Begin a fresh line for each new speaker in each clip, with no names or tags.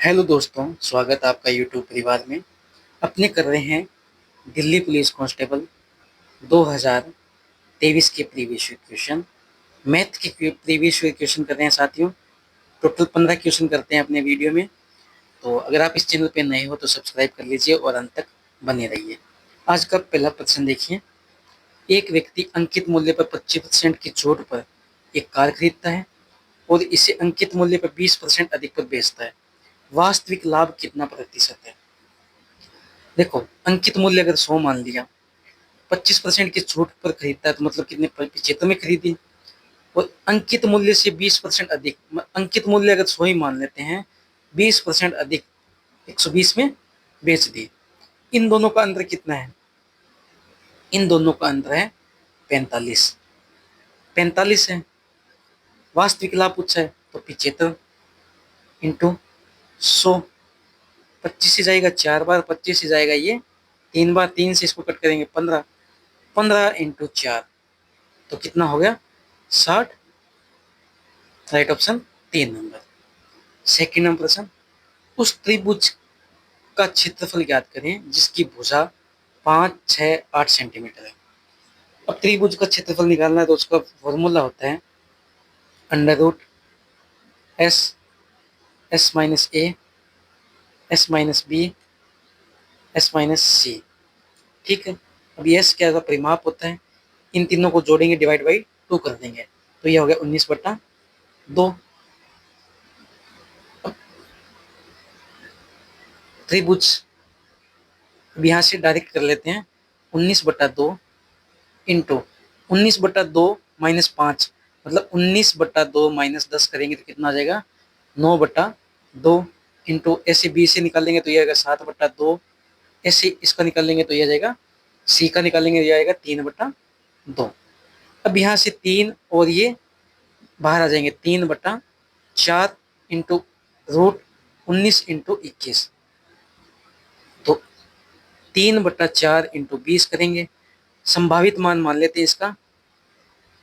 Hello दोस्तों, स्वागत है आपका यूट्यूब परिवार में। अपने कर रहे हैं दिल्ली पुलिस कांस्टेबल 2023 के प्रीवियस ईयर क्वेश्चन। मैथ के प्रीवियस ईयर क्वेश्चन कर रहे हैं साथियों। टोटल 15 क्वेश्चन करते हैं अपने वीडियो में। तो अगर आप इस चैनल पे नए हो तो सब्सक्राइब कर लीजिए और अंत तक बने रहिए। आज का पहला प्रश्न देखिए। एक व्यक्ति अंकित मूल्य पर 25% की छूट पर एक कार खरीदता है और इसे अंकित मूल्य पर 20% अधिक पर बेचता है। वास्तविक लाभ कितना प्रतिशत है? देखो, अंकित मूल्य अगर 100 मान लिया, 25% की छूट पर खरीदता है तो मतलब कितने 75 में खरीदी, और अंकित मूल्य से 20% अधिक, अंकित मूल्य अगर 100 ही मान लेते हैं, 20% अधिक 120 में बेच दी। इन दोनों का अंतर कितना है? इन दोनों का अंतर है 45। 45 है। वास्तविक लाभ पूछा है तो 75 इंटू 100, 25 से जाएगा 4 बार, 25 से जाएगा ये 3 बार, 3 से इसको कट करेंगे 15, 15 इंटू 4 तो कितना हो गया 60। Right option 3 number. Second number प्रश्न, उस त्रिभुज का क्षेत्रफल ज्ञात करें जिसकी भुजा 5, 6, 8 सेंटीमीटर है। अब त्रिभुज का क्षेत्रफल निकालना है तो उसका फॉर्मूला होता है under root S, S minus A, S minus B, S minus C. ठीक है। अब ये एस क्या होगा? परिमाप होता है। इन तीनों को जोड़ेंगे, डिवाइड बाई 2 कर देंगे तो ये हो गया 19/2। त्रिभुज अब यहाँ से डायरेक्ट कर लेते हैं। 19/2 इंटू 19/2 माइनस 5, मतलब 19/2 माइनस 10 करेंगे तो कितना आ जाएगा 9/2 इंटू ऐसे बी से निकालेंगे तो ये आएगा 7/2, ऐसे इसका निकालेंगे तो ये आ जाएगा सी का निकालेंगे तो ये आएगा 3/2। अब यहाँ से 3 और ये बाहर आ जाएंगे, 3/4 इंटू रूट 19 इंटू 21, तो 3/4 इंटू 20 करेंगे। संभावित मान मान लेते हैं इसका।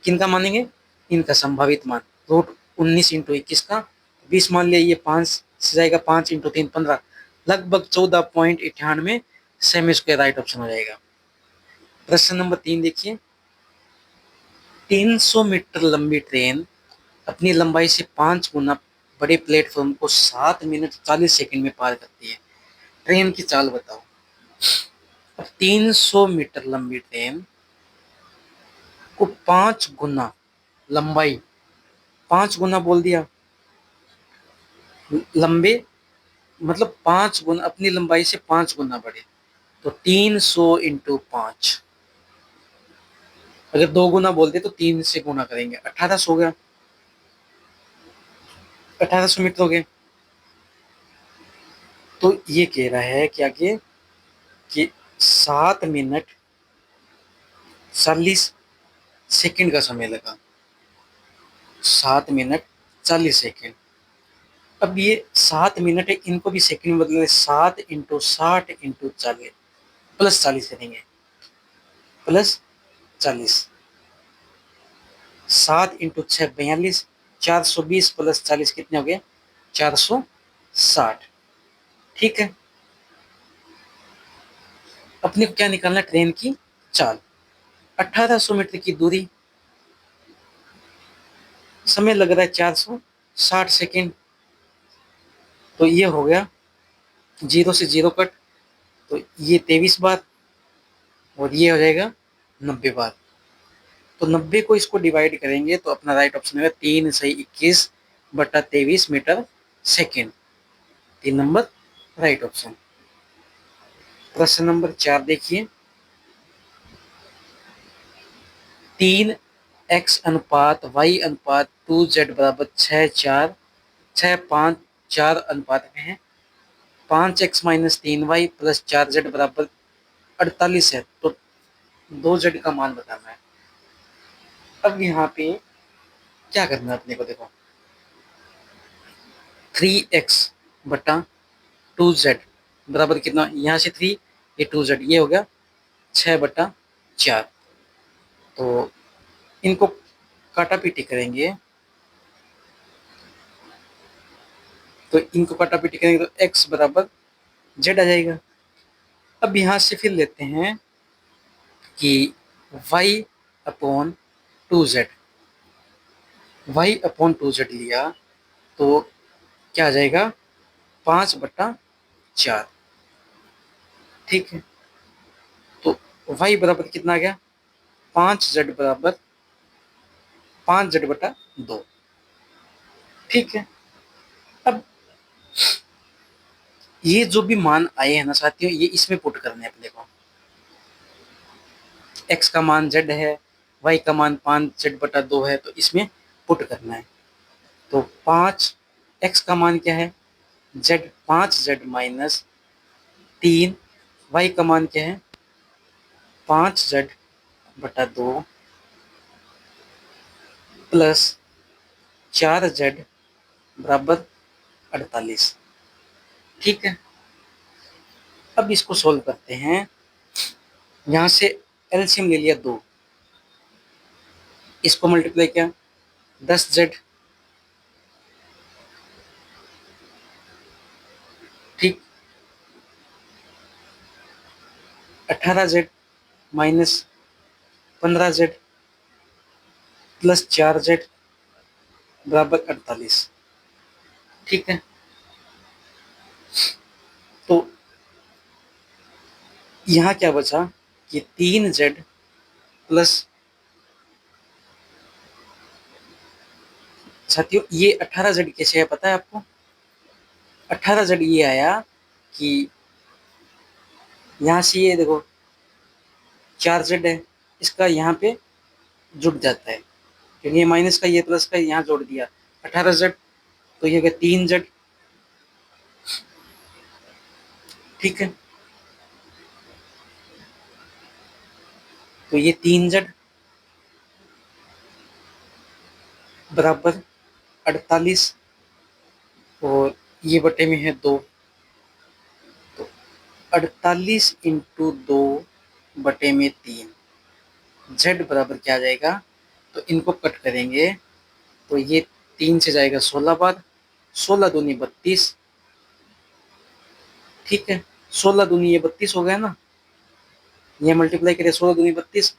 किनका मानेंगे? इनका संभावित मान। रूट 19 इंटू 21 का 20 मान लिया, ये 5 से जाएगा, 5 इंटू 3 15, लगभग 14.98 सेमी स्क्वायर राइट ऑप्शन हो जाएगा। प्रश्न नंबर 3 देखिए। 300 मीटर लंबी ट्रेन अपनी लंबाई से 5 गुना बड़े प्लेटफॉर्म को 7 मिनट 40 सेकंड में पार करती है। ट्रेन की चाल बताओ। अब 300 मीटर लंबी ट्रेन को 5 गुना लंबाई, 5 गुना बोल दिया लंबे, मतलब 5 गुना, अपनी लंबाई से 5 गुना बड़े, तो 300 इंटू 5। अगर 2 गुना बोलते तो 3 से गुना करेंगे, 1800 हो गया, 1800 मीटर हो गए। तो ये कह रहा है कि आगे कि 7 मिनट 40 सेकंड का समय लगा, 7 मिनट 40 सेकंड। अब ये 7 मिनट है, इनको भी सेकंड में बदले, 7 इंटू 60 इंटू 40 प्लस 40 करेंगे, प्लस 40, 7 इंटू 6 42, 420 प्लस 40 कितने हो गए 460। ठीक है। अपने को क्या निकालना? ट्रेन की चाल। 1800 मीटर की दूरी, समय लग रहा है 460 सेकंड, तो ये हो गया 0 से 0 कट, तो ये 23 बार और ये हो जाएगा 90 बार। तो 90 को इसको डिवाइड करेंगे तो अपना राइट ऑप्शन होगा 3 सही 21/23 metre second. 3 number right option. प्रश्न नंबर 4 देखिए। 3x अनुपात y अनुपात 2z बराबर 6, 4, 6, 5, 4 अनुपात में है। 5x minus 3y plus 4z बराबर 48 है, तो 2z का मान बताना है। अब यहाँ पे क्या करना है अपने को? देखो, 3x/2z बराबर कितना, यहाँ से 3, ये 2z, ये हो गया 6/4। तो इनको काटा पीटी करेंगे तो इनको काटापीटी करेंगे तो x बराबर z आ जाएगा। अब यहाँ से फिर लेते हैं कि y upon 2z, y upon 2z लिया तो क्या आ जाएगा 5/4। ठीक है, तो y बराबर कितना आ गया 5z बराबर 5z/2। ठीक है, अब ये जो भी मान आए हैं ना साथियों, ये इसमें पुट करने हैं अपने को। x का मान z है, y का मान 5z/2 है, तो इसमें पुट करना है। तो 5 x का मान क्या है z, 5z माइनस 3, y का मान क्या है 5z/2 प्लस 4z बराबर 48। ठीक है, अब इसको सोल्व करते हैं। यहाँ से एलसीएम ले लिया 2, इसको मल्टीप्लाई किया 10z। ठीक, 18z minus 15z plus 4z बराबर 48। ठीक है, तो यहाँ क्या बचा कि 3z प्लस, साथियों ये 18z कैसे है पता है आपको? 18z ये आया कि यहाँ से ये देखो 4z है, इसका यहाँ पे जुड़ जाता है क्योंकि ये माइनस का ये प्लस का यहाँ जोड़ दिया 18z, तो ये 3z। ठीक है, तो ये 3z बराबर 48 और ये बटे में है 2, तो 48 इंटू 2 बटे में 3, z बराबर क्या आ जाएगा? तो इनको कट करेंगे तो ये 3 से जाएगा 16 बार, 16 दूनी 32। ठीक है, 16 दूनी ये 32 हो गया ना, ये मल्टीप्लाई करें 16 दूनी 32।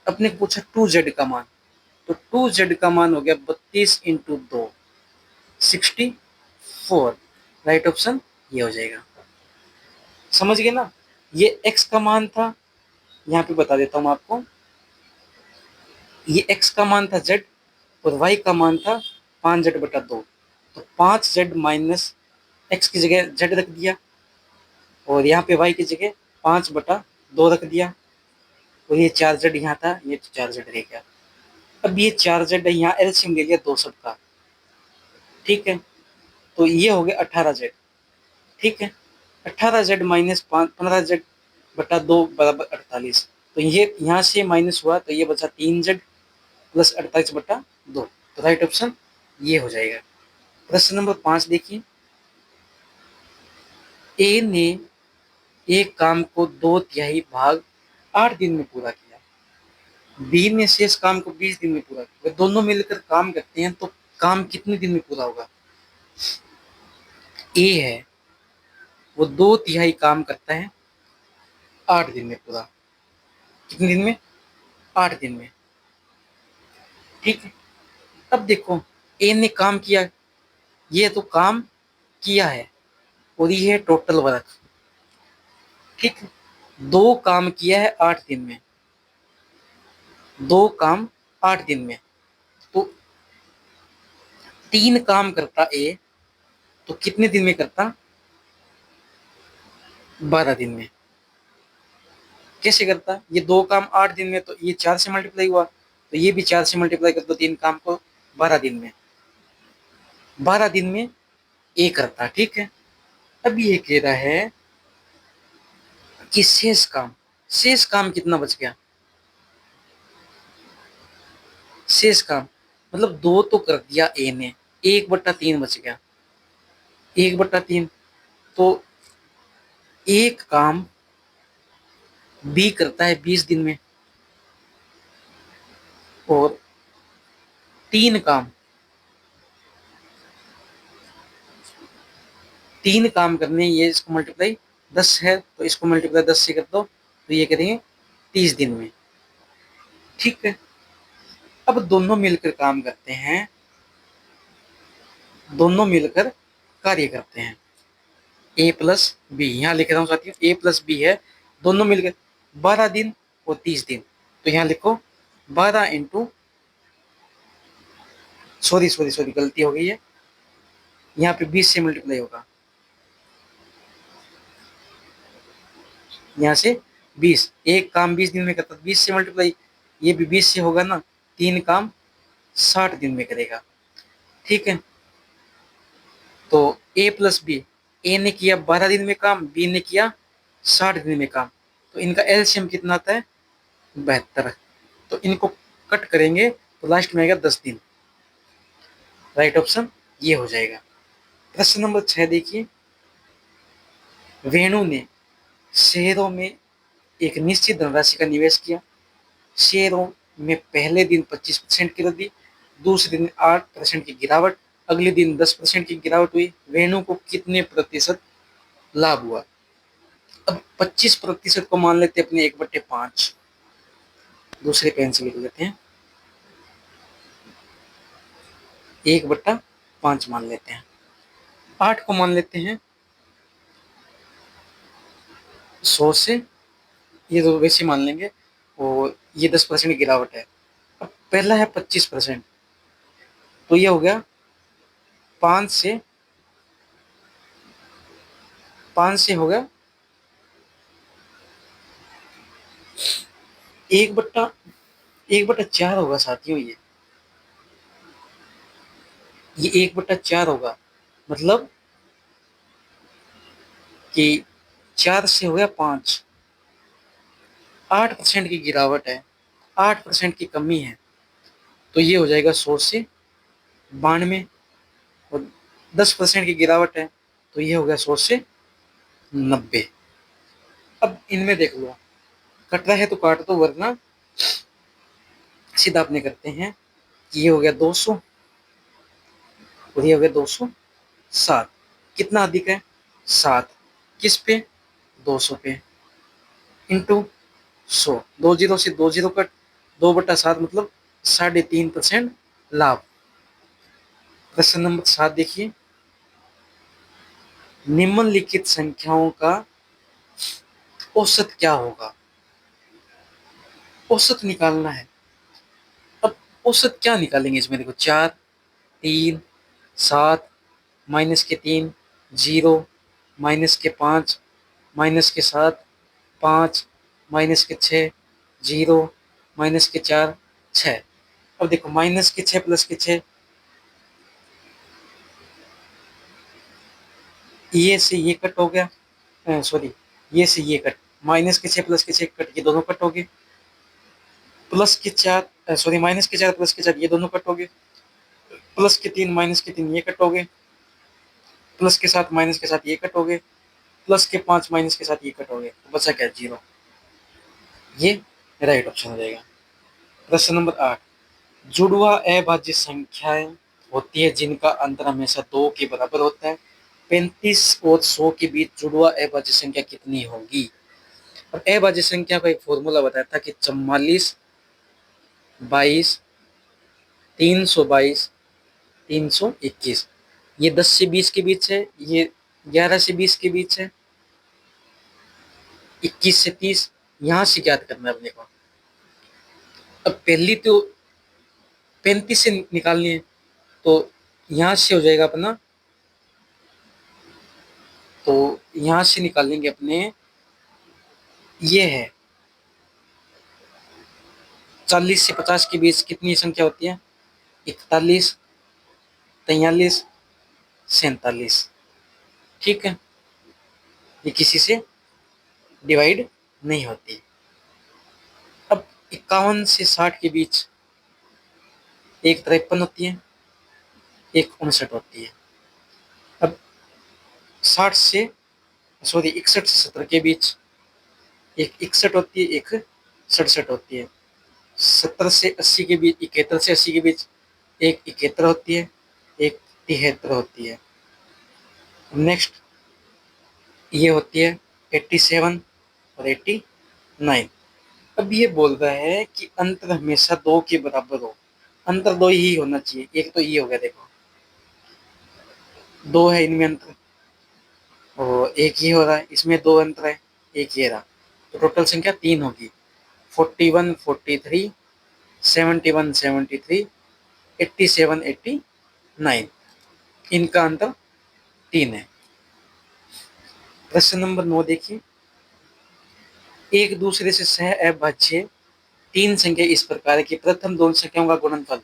अपने को पूछा 2z का मान, तो 2z का मान हो गया 32 इंटू 2 64। राइट ऑप्शन ये हो जाएगा। समझ गए ना? ये x का मान था, यहाँ पे बता देता हूँ आपको, ये x का मान था z और y का मान था 5z/2। तो 5z माइनस x की जगह z रख दिया और यहाँ पे y की जगह 5/2 रख दिया और ये 4z यहाँ था, ये 4z रह गया। अब ये 4z यहाँ एलसीएम ले लिया 2 सबका। ठीक है, तो ये हो गया 18z। ठीक है, 18z माइनस 15z/2 बराबर 48। तो ये यहाँ से माइनस हुआ तो ये बचा 3z प्लस 48/2। तो राइट ऑप्शन ये हो जाएगा। प्रश्न नंबर 5 देखिए, ए ने एक काम को 2/3 भाग 8 दिन में पूरा किया, बी ने शेष काम को 20 दिन में पूरा किया। दोनों मिलकर काम करते हैं तो काम कितने दिन में पूरा होगा? ए है वो 2/3 काम करता है 8 दिन में पूरा। कितने दिन में? 8 दिन में। ठीक है, अब देखो ए ने काम किया, ये तो काम किया है और ये है टोटल वर्क। ठीक है, 2 काम किया है 8 दिन में, 2 काम 8 दिन में, तो 3 काम करता ए तो कितने दिन में करता? 12 दिन में। कैसे करता? ये 2 काम 8 दिन में, तो ये 4 से मल्टीप्लाई हुआ, तो ये भी 4 से मल्टीप्लाई कर दो 3 काम को 12 दिन में। 12 दिन में ए करता। ठीक है, अब ये कह रहा है कि शेष काम कितना बच गया? शेष काम मतलब 2 तो कर दिया ए ने, 1/3 बच गया, 1/3। तो एक काम बी करता है 20 दिन में और 3 काम 3 काम करने हैं, ये इसको मल्टीप्लाई 10 है तो इसको मल्टीप्लाई 10 से कर दो तो ये करेंगे 30 दिन में। ठीक है, अब दोनों मिलकर काम करते हैं, दोनों मिलकर कार्य करते हैं। ए प्लस बी यहाँ लिख रहा हूँ साथियों, ए प्लस बी है, दोनों मिलकर 12 दिन और 30 दिन, तो यहाँ लिखो 12 इंटू, सॉरी गलती हो गई है, यहाँ पे 20 से मल्टीप्लाई होगा, यहाँ से 20, एक काम 20 दिन में करता 20 से मल्टीप्लाई, ये भी 20 से होगा ना, 3 काम 60 दिन में करेगा। ठीक है, तो ए प्लस बी, ए ने किया 12 दिन में काम, बी ने किया 60 दिन में काम, तो इनका एलसीएम कितना आता है 72, तो इनको कट करेंगे तो लास्ट में आएगा 10 दिन, राइट ऑप्शन ये हो जाएगा। प्रश्न नंबर 6 देखिए, वेणु ने शेयरों में एक निश्चित धनराशि का निवेश किया, शेयरों में पहले दिन 25% की वृद्धि, दूसरे दिन 8% की गिरावट, अगले दिन 10% की गिरावट हुई, वेणु को कितने प्रतिशत लाभ हुआ। अब 25% को मान लेते हैं अपने 1/5, दूसरे पेन से लिख लेते हैं 1/5 मान लेते हैं, 8 को मान लेते हैं 100 से, ये तो वैसे मान लेंगे, और ये 10% गिरावट है। अब पहला है 25%, तो ये हो गया 5 से, 5 से हो गया 1/4 होगा साथियों, ये 1/4 होगा, मतलब कि 4 से हो गया 5, 8% की गिरावट है, 8% की कमी है, तो ये हो जाएगा 100 से 92, और 10% की गिरावट है तो ये हो गया 100 से 90। अब इनमें देख लो, कट रहा है तो काट दो, वरना सीधा अपने करते हैं कि ये हो गया 200 और ये हो गया 207, कितना अधिक है 7, किस पे 200 पे, इंटू 100, 2 जीरो से 2 जीरो कट, 2/7 मतलब 3.5% लाभ। प्रश्न नंबर 7 देखिए, निम्नलिखित संख्याओं का औसत क्या होगा, औसत निकालना है। अब औसत क्या निकालेंगे इसमें, देखो 4, 3, 7, -3, 0, -5, -7, 5, -6, 0, -4, 6। अब देखो -6 +6, ये से ये कट हो गया, सॉरी ये से ये कट, -6 +6 कट, ये दोनों कट हो गए, +4 सॉरी -4 +4 ये दोनों कट हो गए, +3 -3 ये कट हो गए, +7 -7 ये कट हो गए, +5 -7 ये कट हो गए, तो बचा क्या 0, ये राइट ऑप्शन हो जाएगा। प्रश्न नंबर 8, जुड़वा अभाज्य संख्याएं होती है जिनका अंतर हमेशा 2 के बराबर होता है, 35 और 100 के बीच जुड़वा अभाज्य संख्या कितनी होगी। और अभाज्य संख्या का एक फॉर्मूला बताया था कि 44, 22, 322, 321, ये 10 से 20 के बीच है, ये 11 से 20 के बीच है, 21 से 30, यहाँ से ज्ञात करना है अपने को। अब पहली तो 35 से निकालनी है, तो यहाँ से हो जाएगा अपना, तो यहाँ से निकाल लेंगे अपने, ये है 40 से 50 के बीच कितनी संख्या होती है, 41, 43, 47। ठीक है, ये किसी से डिवाइड नहीं होती। अब 51 से 60 के बीच एक 53 होती है, एक 59 होती है। अब 60 से सॉरी 61 से 70 के बीच एक 61 होती है, एक 67 होती है। 70 से 80 के बीच, 71 से 80 के बीच एक 71 होती है, एक 73 होती है। नेक्स्ट ये होती है 87 और 89। अब ये बोल रहा है कि अंतर हमेशा 2 के बराबर हो, अंतर 2 ही होना चाहिए। एक तो ये हो गया, देखो 2 है इनमें अंतर, और एक ये हो रहा है, इसमें 2 अंतर है, एक ये रहा, तो टोटल संख्या 3 होगी। 41 43, 71 73, 87 89, इनका अंतर 3 है। प्रश्न नंबर 9 देखिए, एक दूसरे से सह अभाज्य 3 संख्या इस प्रकार है कि प्रथम दोनों संख्याओं का गुणनफल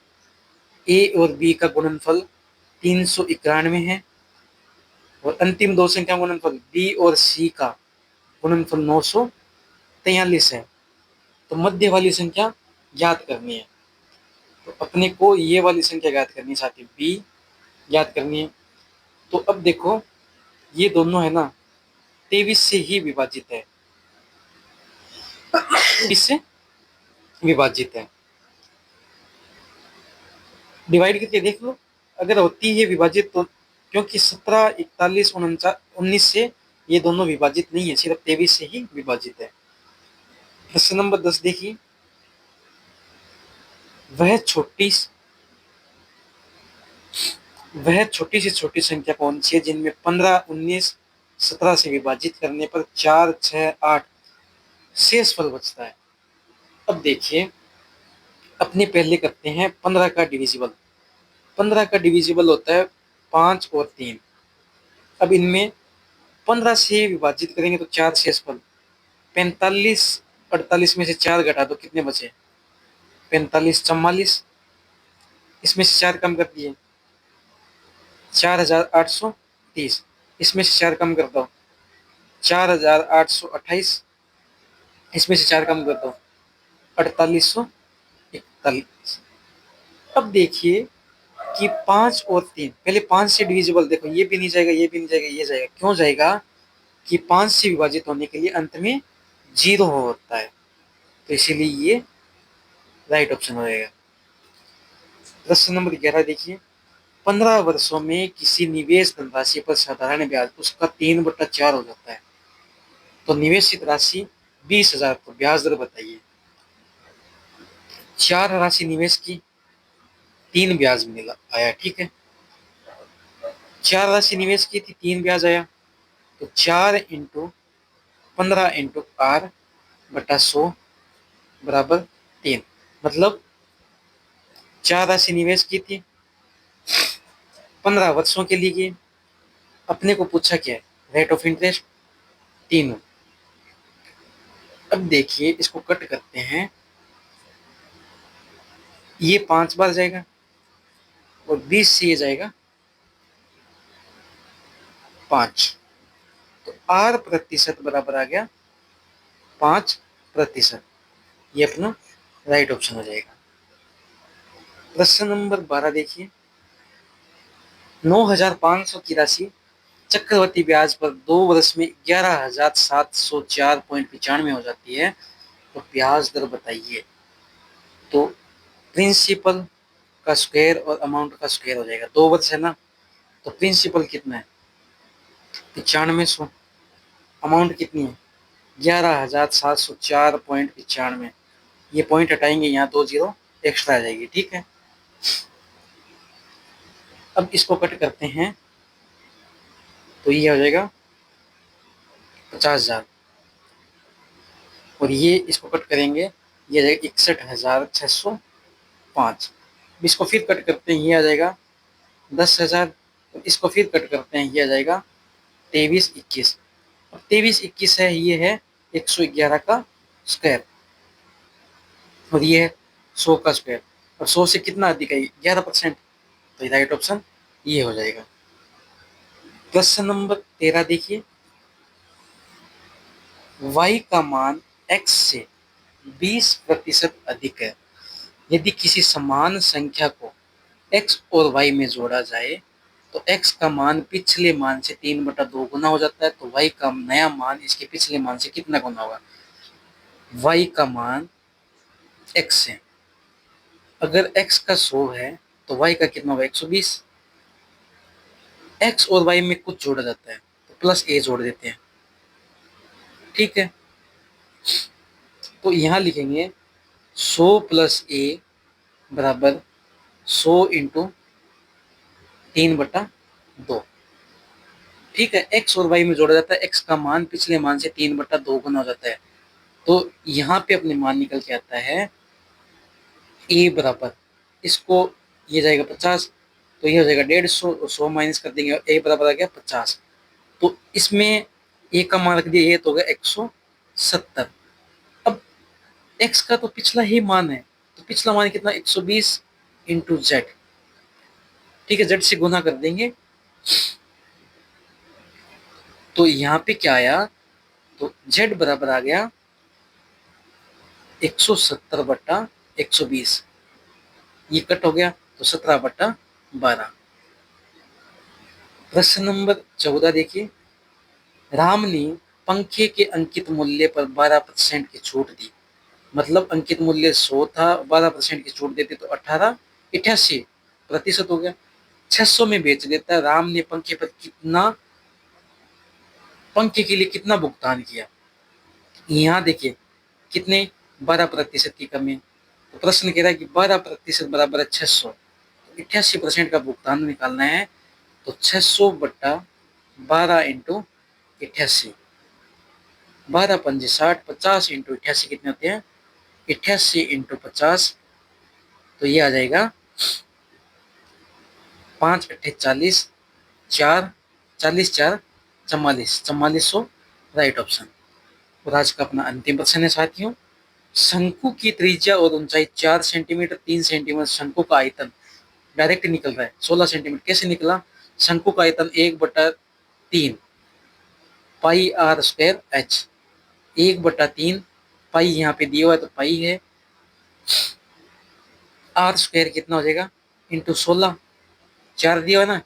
ए और बी का गुणनफल 391 है, और अंतिम दो संख्याओं का गुणनफल बी और सी का गुणनफल 943 है। तो मध्य वाली संख्या ज्ञात करनी है। तो अपने को ये वाली संख्या ज्ञात करनी है, साथ ही बी ज्ञात करनी है। तो अब देखो, ये दोनों है ना 23 से ही विभाजित है, इससे विभाजित है, डिवाइड करके देख लो। अगर होती है विभाजित तो, क्योंकि 17 41 19 से ये दोनों विभाजित नहीं है, सिर्फ 23 से ही विभाजित है। प्रश्न नंबर 10 देखिए, वह छोटी से छोटी संख्या कौन सी है जिनमें 15 19 17 से विभाजित करने पर 4 6 8 शेष फल बचता है। अब देखिए, अपने पहले करते हैं 15 का डिविजिबल। 15 का डिविजिबल होता है 5 और 3। अब इनमें 15 से विभाजित करेंगे तो 4 शेष फल, 45 48 में से 4 घटा दो, कितने बचे? 45 44, इसमें से 4 कम कर दिए 4830, इसमें से 4 कम कर दो 4828, इसमें से 4 कम कर दो 4841। अब देखिए कि 5 और 3, पहले 5 से डिविजिबल, देखो ये भी नहीं जाएगा, ये भी नहीं जाएगा, ये जाएगा। क्यों जाएगा? कि 5 से विभाजित होने के लिए अंत में 0 होता है, तो इसीलिए ये राइट ऑप्शन हो जाएगा। प्रश्न नंबर 11 देखिए, 15 वर्षों में किसी निवेश धनराशि पर साधारण ब्याज उसका 3/4 हो जाता है, तो निवेशित राशि 20,000 तो ब्याज दर बताइए। 4 राशि निवेश की, 3 ब्याज मिला आया, ठीक है। 4 राशि निवेश की थी, 3 ब्याज आया, तो 4 इंटू 15 इंटू आर बटा 100 बराबर 3। मतलब 4 राशि निवेश की थी, 15 वर्षों के लिए की, अपने को पूछा क्या है? Rate of interest 3। अब देखिए, इसको कट करते हैं, ये 5 बार जाएगा और 20 से ये जाएगा 5, तो आर प्रतिशत बराबर आ गया 5%। ये अपना राइट ऑप्शन हो जाएगा। प्रश्न नंबर 12 देखिए, 9,500 की राशि चक्रवर्ती ब्याज पर 2 वर्ष में 11,704.95 हो जाती है, तो ब्याज दर बताइए। तो प्रिंसिपल का स्क्वायर और अमाउंट का स्क्वायर हो जाएगा। 2 वर्ष है ना, तो प्रिंसिपल कितना है? 9500। अमाउंट कितनी है? 11,704.95। ये पॉइंट हटाएंगे, यहाँ 2 जीरो एक्स्ट्रा आ जाएगी, ठीक है। अब इसको कट करते हैं, तो ये हो जाएगा 50,000, और ये इसको कट करेंगे, ये आ जाएगा 61,605। इसको फिर कट करते हैं, ये आ जाएगा 10,000। इसको फिर कट करते हैं, ये आ जाएगा 2321। अब 2321 है, ये है 111 का स्क्वायर, और ये है 100 का स्क्वायर, और 100 से कितना अधिक है? 11%, तो राइट ऑप्शन ये हो जाएगा। प्रश्न नंबर 13 देखिए, y का मान x से 20% अधिक है। यदि किसी समान संख्या को x और y में जोड़ा जाए तो x का मान पिछले मान से 3/2 गुना हो जाता है, तो y का नया मान इसके पिछले मान से कितना गुना होगा? y का मान x है, अगर x का 100 है तो y का कितना होगा? 120। x और y में कुछ जोड़ा जाता है तो प्लस a जोड़ देते हैं, ठीक है, तो यहाँ लिखेंगे 100 प्लस ए बराबर 100 इंटू 3/2। ठीक है, एक्स और वाई में जोड़ा जाता है, एक्स का मान पिछले मान से 3/2 गुना हो जाता है। तो यहाँ पे अपने मान निकल के आता है ए बराबर, इसको ये जाएगा 50, तो ये हो जाएगा 150, 100 माइनस कर देंगे, ए बराबर आ गया 50। तो इसमें ए का मान रख दिया, ये तो हो गया 170। अब एक्स का तो पिछला ही मान है, तो पिछला मान कितना 120 इंटू जेड। ठीक है, जेड से गुना कर देंगे, तो यहाँ पे क्या आया, तो जेड बराबर आ गया 170/120, ये कट हो गया तो 17/12। प्रश्न नंबर 14 देखिए, राम ने पंखे के अंकित मूल्य पर 12% की छूट दी। मतलब अंकित मूल्य 100 था, 12% की छूट देते तो 88% हो गया। 600 में बेच देता। राम ने पंखे के लिए कितना भुगतान किया। यहाँ देखिए कितने, 12% की कमी। तो प्रश्न कह रहा है कि 12% बराबर है 600, 88% का भुगतान निकालना है। तो 600/12 इंटू 88, 12×5 = 60, 50 इंटू 88 कितने होते हैं, 88 इंटू 50, तो ये आ जाएगा 5×8 = 40, 4, 40×4 = 44, 4400 राइट ऑप्शन। और आज का अपना अंतिम प्रश्न है साथियों, शंकु की त्रिज्या और ऊंचाई 4 सेंटीमीटर, 3 सेंटीमीटर, शंकु का आयतन डायरेक्ट निकल रहा है 16 सेंटीमीटर। कैसे निकला, शंकु का आयतन 1/3 पाई आर स्क्वायर एच, 1/3 पाई यहाँ पे दिया हुआ है तो पाई है, आर स्क्वायर कितना हो जाएगा इंटू 16, 4 दिया हुआ ना,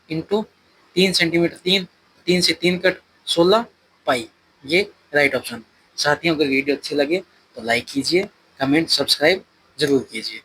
इंटू 3 सेंटीमीटर, 3 से 3 कट 16 पाई, ये राइट ऑप्शन। साथियों अगर वीडियो अच्छी लगे तो लाइक कीजिए, कमेंट सब्सक्राइब जरूर कीजिए।